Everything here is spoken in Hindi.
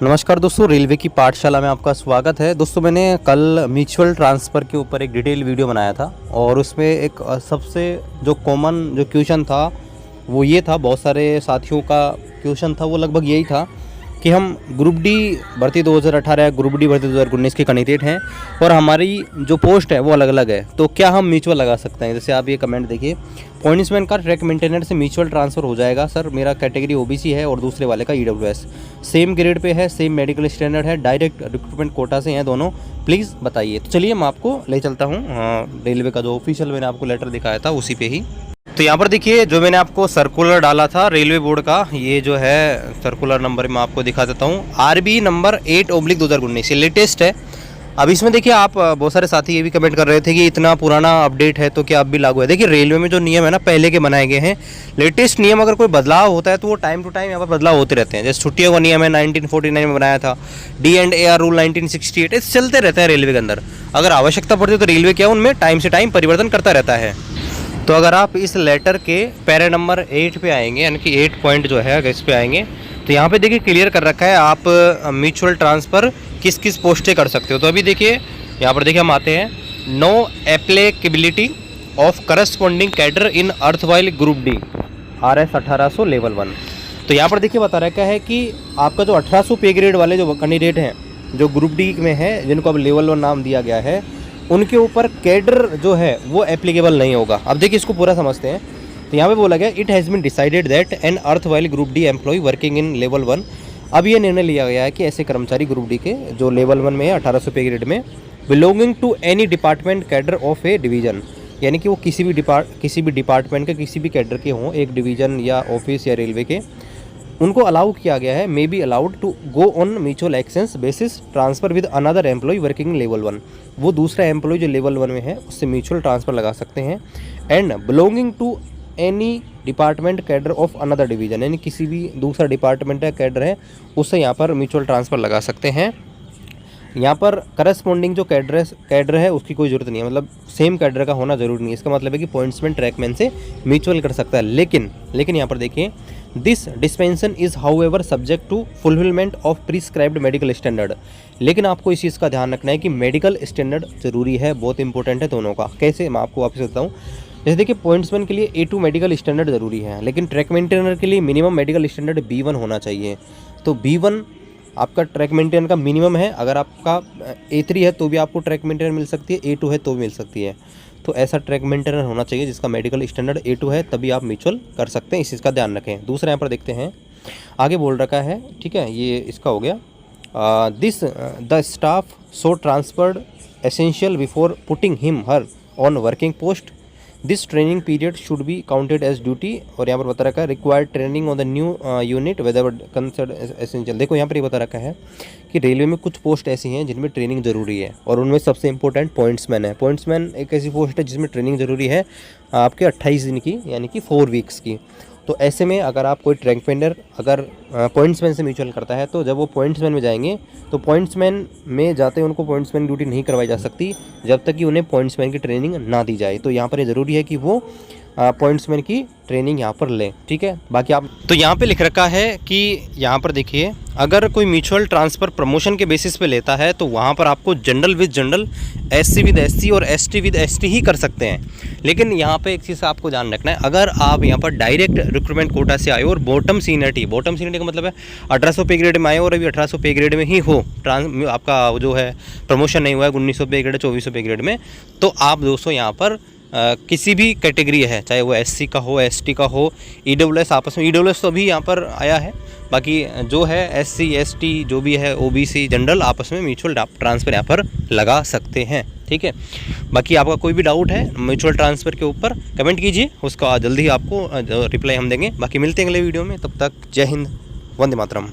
नमस्कार दोस्तों, रेलवे की पाठशाला में आपका स्वागत है। दोस्तों, मैंने कल म्यूचुअल ट्रांसफ़र के ऊपर एक डिटेल वीडियो बनाया था और उसमें एक सबसे जो कॉमन जो क्वेश्चन था वो ये था, बहुत सारे साथियों का क्वेश्चन था वो लगभग यही था कि हम ग्रुप डी भर्ती 2018 या ग्रुप डी भर्ती 2019 के कैंडिडेट हैं और हमारी जो पोस्ट है वो अलग अलग है, तो क्या हम म्यूचुअल लगा सकते हैं। जैसे आप ये कमेंट देखिए, पॉइंट्समैन का ट्रैक मेंटेनर से म्यूचुअल ट्रांसफ़र हो जाएगा सर, मेरा कैटेगरी ओबीसी है और दूसरे वाले का ईडब्ल्यूएस, सेम ग्रेड पे है, सेम मेडिकल स्टैंडर्ड है, डायरेक्ट रिक्रूटमेंट कोटा से हैं दोनों, प्लीज़ बताइए। तो चलिए मैं आपको ले चलता हूँ रेलवे का जो ऑफिशियल मैंने आपको लेटर दिखाया था उसी पे ही। तो यहाँ पर देखिए, जो मैंने आपको सर्कुलर डाला था रेलवे बोर्ड का, ये जो है सर्कुलर नंबर मैं आपको दिखा देता हूँ, RB नंबर 8/2019, ये लेटेस्ट है। अब इसमें देखिए, आप बहुत सारे साथी ये भी कमेंट कर रहे थे कि इतना पुराना अपडेट है तो क्या अब भी लागू है। देखिए, रेलवे में जो नियम है ना, पहले के बनाए गए हैं। लेटेस्ट नियम अगर कोई बदलाव होता है तो वो टाइम टू टाइम यहाँ पर बदलाव होते रहते हैं। जैसे छुट्टियों का नियम है 1949 में बनाया था, D&AR रूल 1968, ये चलते रहता है रेलवे के अंदर। अगर आवश्यकता पड़ती है तो रेलवे क्या उनमें टाइम से टाइम परिवर्तन करता रहता है। तो अगर आप इस लेटर के पैरा नंबर 8 पे आएंगे, यानी कि 8 पॉइंट जो है, अगर इस पे आएंगे तो यहाँ पे देखिए क्लियर कर रखा है आप म्यूचुअल ट्रांसफ़र किस किस पोस्टें कर सकते हो। तो अभी देखिए यहाँ पर देखिए हम आते हैं, no applicability of corresponding cadre in erstwhile group D RS 1800 level 1। तो यहाँ पर देखिए बता रखा है कि आपका जो 1800 पे ग्रेड वाले जो कैंडिडेट हैं जो ग्रुप डी में है, जिनको अब लेवल 1 नाम दिया गया है, उनके ऊपर कैडर जो है वो एप्लीकेबल नहीं होगा। अब देखिए इसको पूरा समझते हैं। तो यहाँ पे बोला गया, it has been decided that an erstwhile group D employ working in level 1। अब ये निर्णय लिया गया है कि ऐसे कर्मचारी ग्रुप डी के जो लेवल 1 में है 1800 पे ग्रेड में, belonging to any department cadre of a division, यानी कि वो किसी भी डिपार्टमेंट के किसी भी कैडर के हों, एक डिवीजन या ऑफिस या रेलवे के, उनको अलाउ किया गया है, may be allowed to go on mutual exchange basis transfer with another employee working level 1। वो दूसरा एम्प्लॉय जो लेवल 1 में है उससे म्यूचुअल ट्रांसफ़र लगा सकते हैं। And belonging to any department cadre of another division, यानी किसी भी दूसरा डिपार्टमेंट का कैडर है उससे यहाँ पर म्यूचुअल ट्रांसफ़र लगा सकते हैं। यहाँ पर करस्पॉन्डिंग जो कैडर है उसकी कोई ज़रूरत नहीं है, मतलब सेम कैडर का होना ज़रूरी नहीं है। इसका मतलब है कि पॉइंट्समैन ट्रैकमैन से म्यूचुअल कर सकता है। लेकिन यहाँ पर देखिए, this dispensation is however subject to fulfilment of prescribed medical standard. लेकिन आपको इस चीज़ का ध्यान रखना है कि मेडिकल स्टैंडर्ड ज़रूरी है, बहुत इंपॉर्टेंट है दोनों का। कैसे, मैं आपको वापस बताता हूँ। जैसे देखिए, पॉइंट्समैन के लिए A2 मेडिकल स्टैंडर्ड ज़रूरी है, लेकिन ट्रैक मेंटेनर के लिए मिनिमम मेडिकल स्टैंडर्ड B1 होना चाहिए। तो B1 आपका ट्रैक मेंटेनर का मिनिमम है। अगर आपका A3 है तो भी आपको ट्रैक मेंटेनर मिल सकती है, A2 है तो भी मिल सकती है। तो ऐसा ट्रैक मेंटेनर होना चाहिए जिसका मेडिकल स्टैंडर्ड A2 है, तभी आप म्यूचुअल कर सकते हैं। इस चीज़ का ध्यान रखें। दूसरा यहाँ पर देखते हैं, आगे बोल रखा है, ठीक है, ये इसका हो गया, this the staff so transferred essential before putting him her on working post, this training period should be counted as duty. और यहाँ पर बता रखा है, required training on the new unit whether considered essential. देखो यहाँ पर ये बता रखा है कि रेलवे में कुछ पोस्ट ऐसी हैं जिनमें ट्रेनिंग ज़रूरी है, और उनमें सबसे इंपॉर्टेंट पॉइंट्समैन है। पॉइंट्समैन एक ऐसी पोस्ट है जिसमें ट्रेनिंग ज़रूरी है आपके 28 दिन की, यानी कि 4 वीक्स की। तो ऐसे में अगर आप कोई ट्रैक मेंटेनर अगर पॉइंट्समैन से म्यूचुअल करता है, तो जब वो पॉइंट्समैन में जाएंगे तो पॉइंट्समैन में जाते उनको पॉइंट्समैन ड्यूटी नहीं करवाई जा सकती जब तक कि उन्हें पॉइंट्समैन की ट्रेनिंग ना दी जाए। तो यहाँ पर ये ज़रूरी है कि वो पॉइंट्समैन की ट्रेनिंग यहाँ पर लें, ठीक है। बाकी आप तो यहाँ पे लिख रखा है कि यहाँ पर देखिए, अगर कोई म्यूचुअल ट्रांसफ़र प्रमोशन के बेसिस पे लेता है तो वहाँ पर आपको general with general, SC with SC और ST विद ST ही कर सकते हैं। लेकिन यहाँ पे एक चीज़ आपको ध्यान रखना है, अगर आप यहाँ पर डायरेक्ट रिक्रूटमेंट कोटा से आए और बॉटम सीनियरिटी का मतलब है 1800 पे ग्रेड में आए और अभी 1800 पे ग्रेड में ही हो, आपका जो है प्रमोशन नहीं हुआ है 1900 पे ग्रेड 2400 पे ग्रेड में, तो आप दोस्तों यहाँ पर किसी भी कैटेगरी है, चाहे वो SC का हो, ST का हो, EWS आपस में, EWS तो अभी यहाँ पर आया है, बाकी जो है SC ST जो भी है OBC जनरल आपस में म्यूचुअल ट्रांसफ़र यहाँ पर लगा सकते हैं, ठीक है। बाकी आपका कोई भी डाउट है म्यूचुअल ट्रांसफ़र के ऊपर कमेंट कीजिए, उसका जल्दी ही आपको रिप्लाई हम देंगे। बाकी मिलते हैं अगले वीडियो में, तब तक जय हिंद, वंदे मातरम।